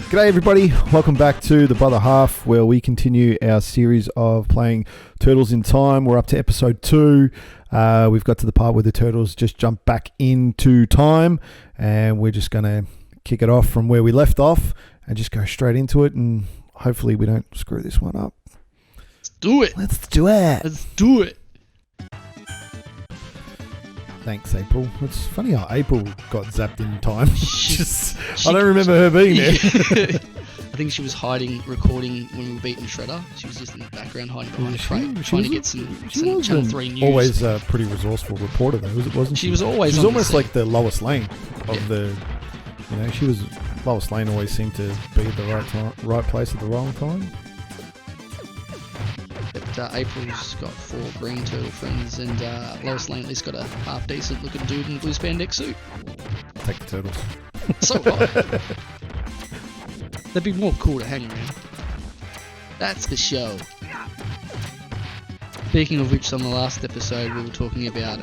G'day everybody, welcome back to The Brother Half, where we continue our series of playing Turtles in Time. We're up to episode 2. We've got to the part where the turtles just jump back into time, and we're just going to kick it off from where we left off and just go straight into it, and hopefully we don't screw this one up. Let's do it. Let's do it. Let's do it. Thanks, April. It's funny how April got zapped in time. I don't remember her being there. I think she was hiding, recording when we were beating Shredder. She was just in the background hiding behind a crate, trying to get some Channel 3 news. Always a pretty resourceful reporter, though, wasn't she? She was always. She was almost like the Lois Lane of the. You know, she was. Lois Lane always seemed to be at the right place at the wrong time. But April's got 4 green turtle friends, and Lois Lane at least got a half decent looking dude in a blue spandex suit. Take the turtles. So what? They'd be more cool to hang around. That's the show. Speaking of which, on the last episode we were talking about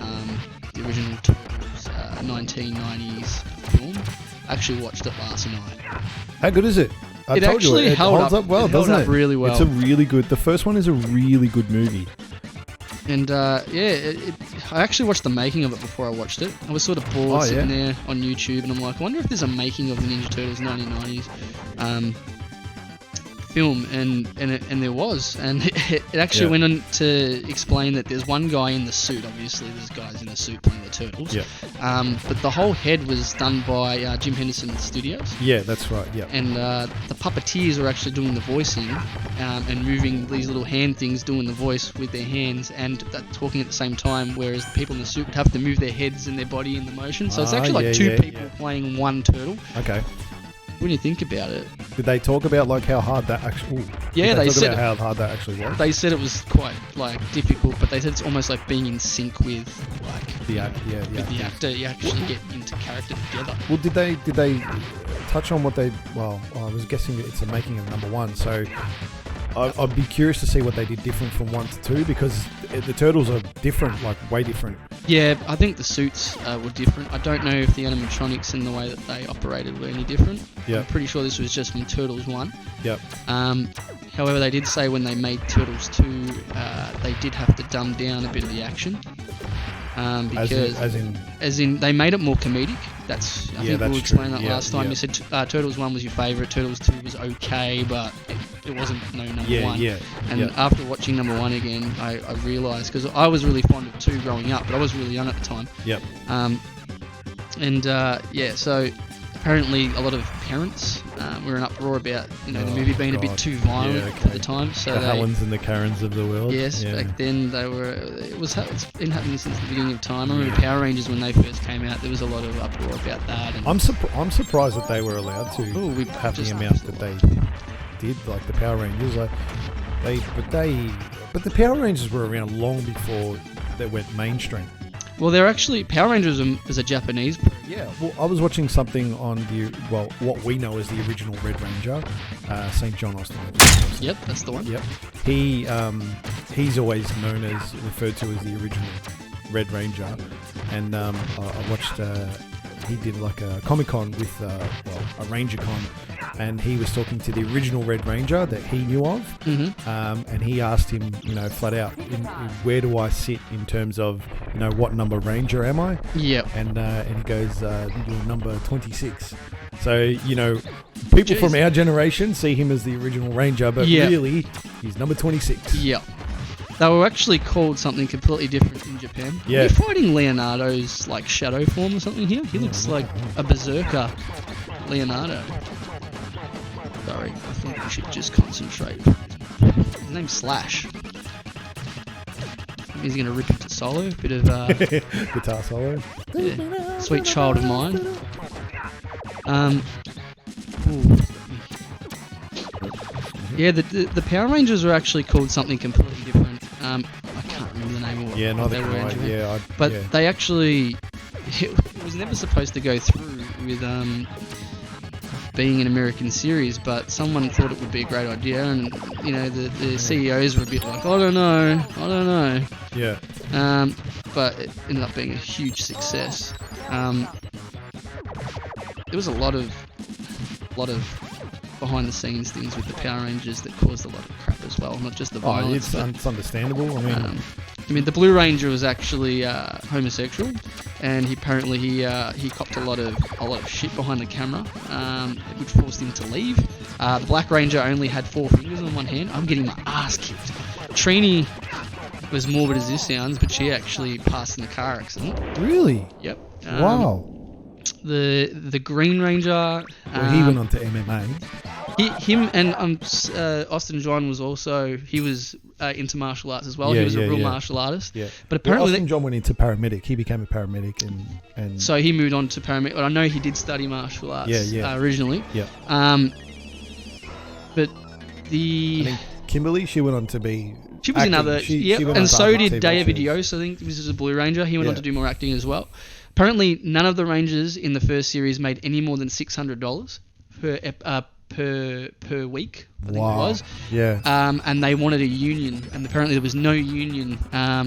the original Turtles 1990s film. I actually watched it last night. How good is it? I told you, it holds up well, doesn't it? Held up really well. It's a really good. The first one is a really good movie. And I actually watched the making of it before I watched it. I was sort of bored sitting there on YouTube, and I'm like, I wonder if there's a making of the Ninja Turtles 1990s film, and there was, and it actually went on to explain that there's one guy in the suit. Obviously, there's guys in the suit playing the turtles. Yeah. But the whole head was done by Jim Henderson Studios. Yeah, that's right. Yeah. And the puppeteers were actually doing the voicing and moving these little hand things, doing the voice with their hands and talking at the same time, whereas the people in the suit would have to move their heads and their body in the motion. So it's actually like two people playing one turtle. Okay. When you think about it, did they talk about like how hard that actually? Yeah, they said how hard that actually was. They said it was quite like difficult, but they said it's almost like being in sync with like the actor. With the actor, you actually get into character together. Well, did they touch on what they? Well, I was guessing it's a making of number 1, so I'd be curious to see what they did different from 1 to 2, because the turtles are different, like way different. Yeah, I think the suits were different. I don't know if the animatronics and the way that they operated were any different. Yeah. I'm pretty sure this was just from Turtles 1. Yep. However, they did say when they made Turtles 2, they did have to dumb down a bit of the action. Because as in they made it more comedic. I think we'll explain that last time. You said Turtles 1 was your favourite, Turtles 2 was okay, but it wasn't number 1. And after watching number 1 again, I realised, because I was really fond of 2 growing up, but I was really young at the time. Yep. So apparently a lot of parents were in uproar about the movie being a bit too violent at the time. So the Helens and the Karens of the world. Yes, back then it's been happening since the beginning of time. I remember Power Rangers when they first came out. There was a lot of uproar about that. And I'm surprised that they were allowed to have the amount that they did, like the Power Rangers. But the Power Rangers were around long before they went mainstream. Well, they're actually Power Rangers is a Japanese program. Yeah, well, I was watching something on what we know as the original Red Ranger, St. John Austin. Yep, that's the one. Yep, he's always referred to as the original Red Ranger, and I watched. He did like a Comic-Con with a Ranger Con, and he was talking to the original Red Ranger that he knew of, and he asked him, flat out, where do I sit in terms of, what number Ranger am I? Yeah. And he goes, you're number 26. So, people from our generation see him as the original Ranger, but really, he's number 26. Yeah. They were actually called something completely different in Japan. Yeah. We're fighting Leonardo's shadow form or something here. He looks like a berserker Leonardo. Sorry, I think we should just concentrate. His name's Slash. He's going to rip into solo. Bit of guitar solo. Yeah. Sweet child of mine. Yeah, the Power Rangers were actually called something completely different. I can't remember the name of what they were. Yeah, but they actually... It was never supposed to go through with being an American series, but someone thought it would be a great idea, and the CEOs were a bit like, I don't know. Yeah. But it ended up being a huge success. There was a lot of behind the scenes things with the Power Rangers that caused a lot of crap as well, not just the violence. It's understandable. I mean, the Blue Ranger was actually homosexual, and he copped a lot of shit behind the camera, which forced him to leave. The Black Ranger only had 4 fingers on one hand. I'm getting my ass kicked. Trini was morbid as this sounds, but she actually passed in a car accident. Really? Yep. Wow. The Green Ranger. He went on to MMA. Him and Austin John was also into martial arts as well. He was a real martial artist. Yeah. But apparently Austin John went into paramedic. He became a paramedic and so he moved on to paramedic. But I know he did study martial arts originally. Yeah. But I think Kimberly, she went on to be. She was acting. another. And so did David Yost. I think this is a Blue Ranger. He went on to do more acting as well. Apparently, none of the Rangers in the first series made any more than $600 per week. I think it was. Yeah. And they wanted a union, and apparently there was no union.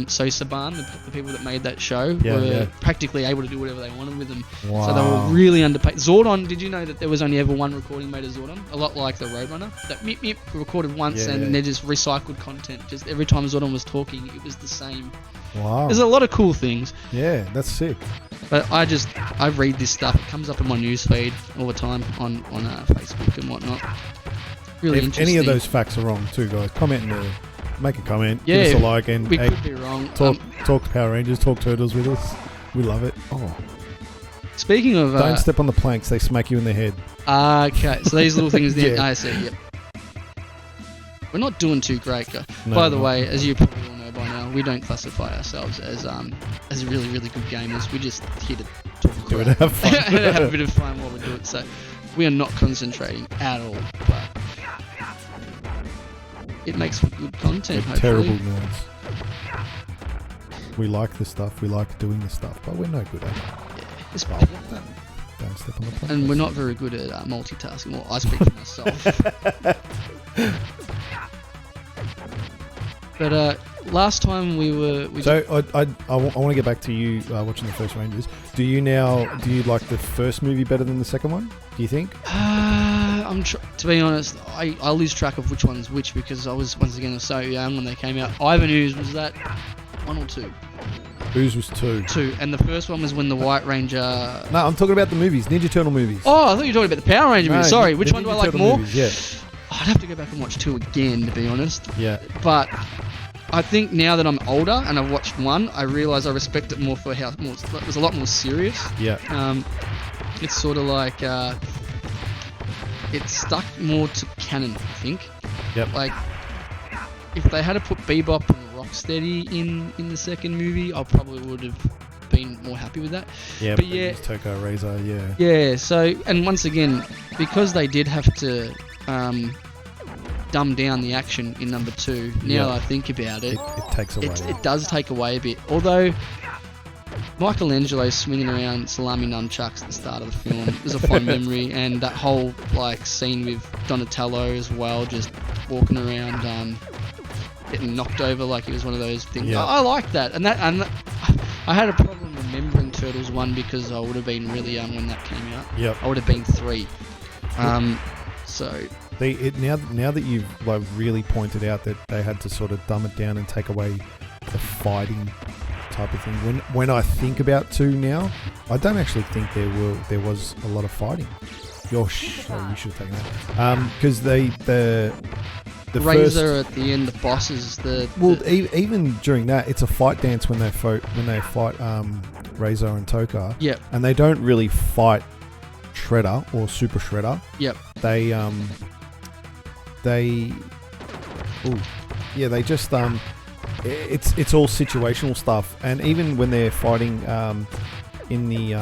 So Saban, the people that made that show, were practically able to do whatever they wanted with them. Wow. So they were really underpaid. Zordon, did you know that there was only ever one recording made of Zordon? A lot like the Roadrunner. That meep meep recorded once, and they just recycled content. Just every time Zordon was talking, it was the same. Wow. There's a lot of cool things. Yeah, that's sick. But I read this stuff. It comes up in my news feed all the time on Facebook and whatnot. Really interesting. If any of those facts are wrong too, guys, comment in there. Make a comment. Yeah, give us a like, and we could be wrong. Talk Power Rangers, talk Turtles with us. We love it. Oh. Speaking of, don't step on the planks; they smack you in the head. Okay, so these little things there. I see. Yep. We're not doing too great, guys. By the way, as you probably all know by now, we don't classify ourselves as really, really good gamers. We just here to talk do it, have fun, have a bit of fun while we do it. So we are not concentrating at all, but it makes for good content. We're terrible nerds. We like the stuff. We like doing the stuff, but we're no good at it. Yeah, don't step on the plank. And we're not very good at multitasking. Well, I speak for myself. But last time we want to get back to you watching the first Rangers. Do you like the first movie better than the second one? Do you think? To be honest, I lose track of which one's which because I was so young when they came out. Ivan Ooze, was that 1 or 2? Ooze was 2. 2, and the first one was when the White Ranger. No, I'm talking about the movies, Ninja Turtle movies. Oh, I thought you were talking about the Power Ranger movies. Sorry, which one do I like more? Movies, yeah. I'd have to go back and watch 2 again, to be honest. Yeah. But I think now that I'm older and I've watched 1, I realise I respect it more for how it was a lot more serious. Yeah. It's sort of like it stuck more to canon, I think. Yep. Like if they had to put Bebop and Rocksteady in the second movie, I probably would have been more happy with that. Yeah, but yeah, Toko Razor, yeah. Yeah, so and once again, because they did have to dumb down the action in number 2. Now I think about it, it takes away. It does take away a bit. Although Michelangelo swinging around salami nunchucks at the start of the film is a fond memory, and that whole scene with Donatello as well, just walking around, getting knocked over like he was one of those things. Yeah. I like that, and I had a problem remembering Turtles 1 because I would have been really young when that came out. Yep. I would have been 3. So. Now that you've really pointed out that they had to sort of dumb it down and take away the fighting type of thing. When I think about 2 now, I don't actually think there was a lot of fighting. You should have taken that because the Razor first, at the end, the bosses. Even during that, it's a fight dance when they fight Razor and Tokka. Yep. And they don't really fight Shredder or Super Shredder. Yep. They just it's all situational stuff, and even when they're fighting in the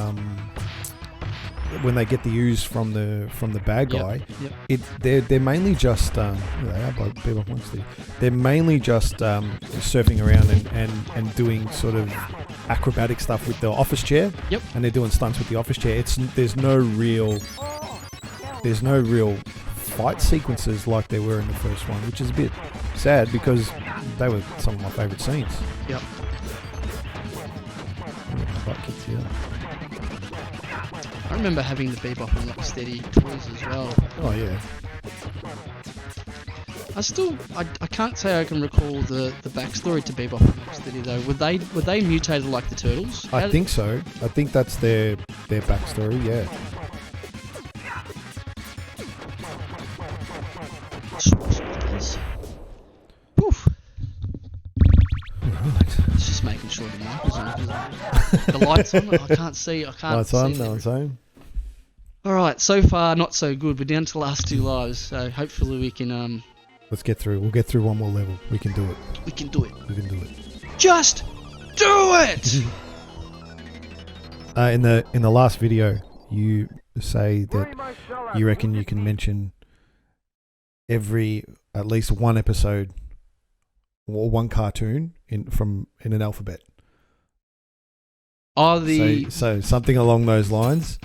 when they get the ooze from the bad guy, they're mainly just they're mainly just surfing around and doing sort of acrobatic stuff with the office chair. Yep. And they're doing stunts with the office chair. There's no real fight sequences like there were in the first one, which is a bit sad because they were some of my favourite scenes. Yep. Butt kicks, yeah. I remember having the Bebop and Rocksteady toys as well. Oh yeah. I can't say I can recall the backstory to Bebop and Rocksteady though. Were they mutated like the Turtles? I think so. I think that's their backstory. Yeah. Poof. Right. It's just making sure the mic is on. The lights on. I can't see. Lights on. No one's home. All right. So far, not so good. We're down to the last 2 lives. So hopefully we can. Let's get through. We'll get through one more level. We can do it. We can do it. We can do it. Just do it. In the last video, you say that you reckon you can mention at least one episode or one cartoon in an alphabet. So something along those lines.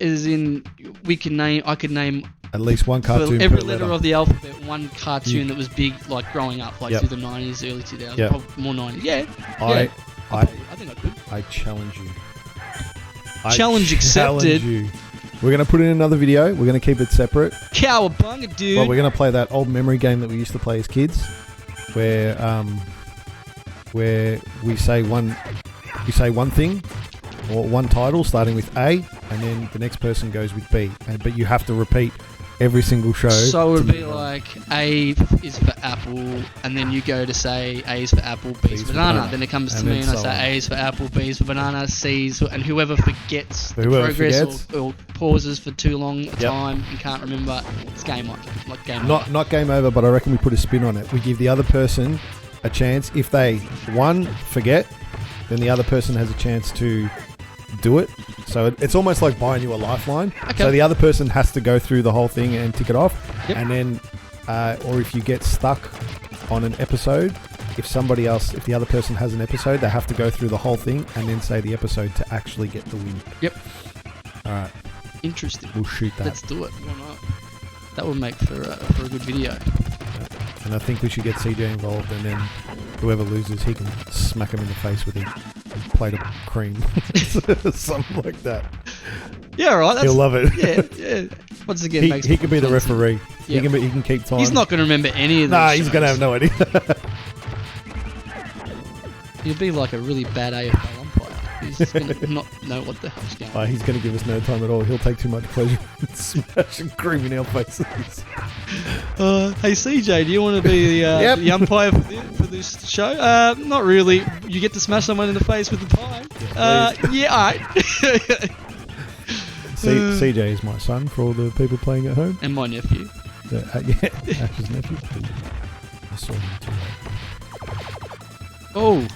As in, I could name at least one cartoon for every per letter of the alphabet, one cartoon that was big, like growing up, like through the 90s, early 2000s, probably more 90s. Yeah. I think I could. I challenge you. Challenge accepted. You. We're going to put in another video. We're going to keep it separate. Cowabunga, dude. Well, we're going to play that old memory game that we used to play as kids, where we say one thing or one title starting with A, and then the next person goes with B. But you have to repeat every single show. So it would be like A is for apple, and then you go to say A is for apple, B is for banana. Then it comes to me and I say A is for apple, B is for banana, C is for... And whoever forgets the progress or pauses for too long a time and can't remember, it's game on. Like game over. Not game over, but I reckon we put a spin on it. We give the other person a chance. If they, forget, then the other person has a chance to do it. So it's almost like buying you a lifeline. Okay. So the other person has to go through the whole thing and tick it off. Yep. And then, or if you get stuck on an episode, if the other person has an episode, they have to go through the whole thing and then say the episode to actually get the win. Yep. All right. Interesting. We'll shoot that. Let's do it. Why not? That would make for a good video. And I think we should get CJ involved, and then whoever loses, he can smack him in the face with a plate of cream. Something like that. Yeah, right. He'll love it. Yeah. Once again, he can be the referee. Yep. He can keep time. He's not going to remember any of this. Nah, he's going to have no idea. He'll be like a really bad AFL umpire. He's going to not know what the hell's going on. He's going to give us no time at all. He'll take too much pleasure in smashing cream in our faces. Hey CJ, do you want to be the umpire for this show? Not really. You get to smash someone in the face with the pie. Alright. CJ is my son for all the people playing at home. And my nephew. Ash's nephew. I saw him too late. Oh.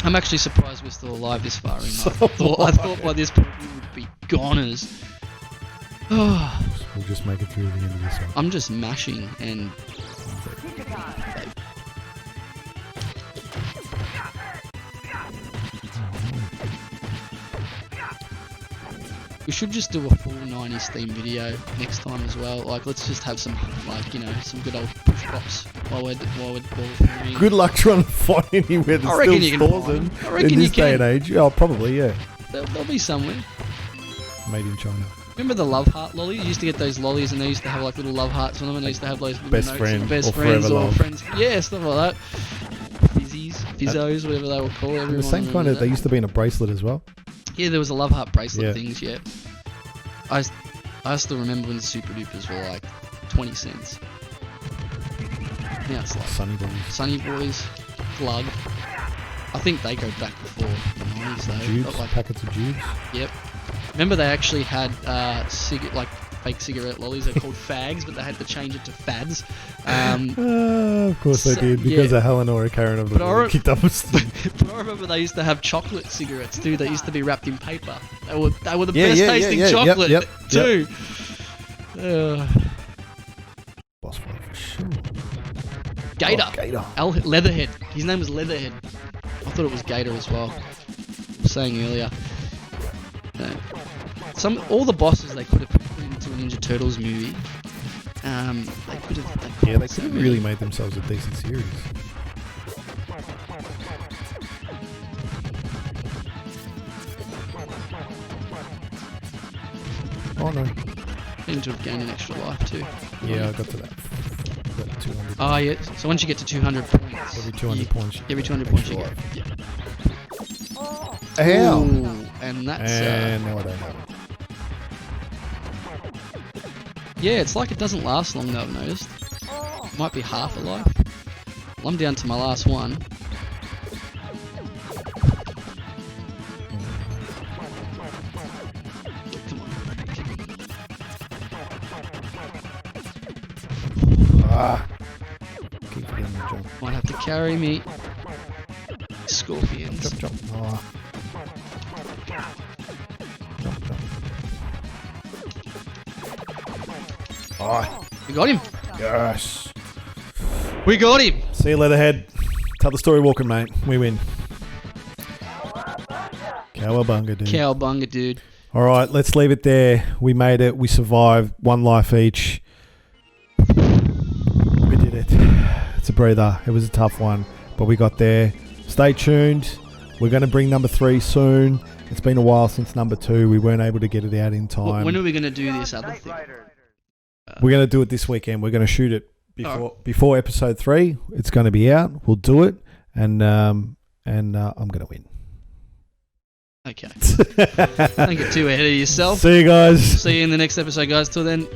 I'm actually surprised we're still alive this far in. I thought by this point we would be goners. We'll just make it through the end of this one. I'm just mashing and... We should just do a full 90s theme video next time as well. Like, let's just have some, some good old push pops while we're filming. Good luck trying to find anywhere that still stores them in this day and age. Oh, probably, yeah. They'll be somewhere. Made in China. Remember the love heart lollies? You used to get those lollies and they used to have like little love hearts on them, and they used to have those little best notes friend, best friends or friends. Yeah, stuff like that. Fizzos, whatever they were called. The same kind of, they used to be in a bracelet as well. Yeah, there was a love heart bracelet things, yeah. I still remember when the Super Dupers were like 20 cents. Now it's like Sunny Boys, Glug. I think they go back before the 90s though. Jubes, like, packets of Jubes. Yep. Remember they actually had fake cigarette lollies. They're called fags, but they had to change it to fads. Of course they did, because of Eleanor Karen of the kicked up. But I remember they used to have chocolate cigarettes too. They used to be wrapped in paper. They were the best tasting chocolate too. Boss fight for sure. Gator. Gator. Leatherhead. His name was Leatherhead. thought it was Gator as well. I was saying earlier. All the bosses they could have put into a Ninja Turtles movie. They could have. They could have really made themselves a decent series. Oh no. Seem to have gained an extra life too. Yeah, I got to that. Got 200. Oh yeah. So once you get to 200 points. Every 200 points. Every 200 points you get. Yeah. Ow! Ooh, and that's. And now I don't have it. Yeah, it's like it doesn't last long though, I've noticed. It might be half a life. Well, I'm down to my last one. Come on. Keep forgetting to jump. Might have to carry me. Scorpions. Jump. Jump. Oh, We got him. yes. We got him. See you, Leatherhead. Tell the story walking, mate. We win. Cowabunga, dude. Cowabunga, dude. All right, let's leave it there. We made it. We survived. 1 life each. We did it. It's a breather. It was a tough one, but we got there. Stay tuned. We're going to bring number 3 soon. It's been a while since number 2. We weren't able to get it out in time. When are we going to do this other thing? We're going to do it this weekend. We're going to shoot it before episode 3. It's going to be out. We'll do it, and I'm going to win. Okay. Don't get too ahead of yourself. See you guys. See you in the next episode, guys. Till then.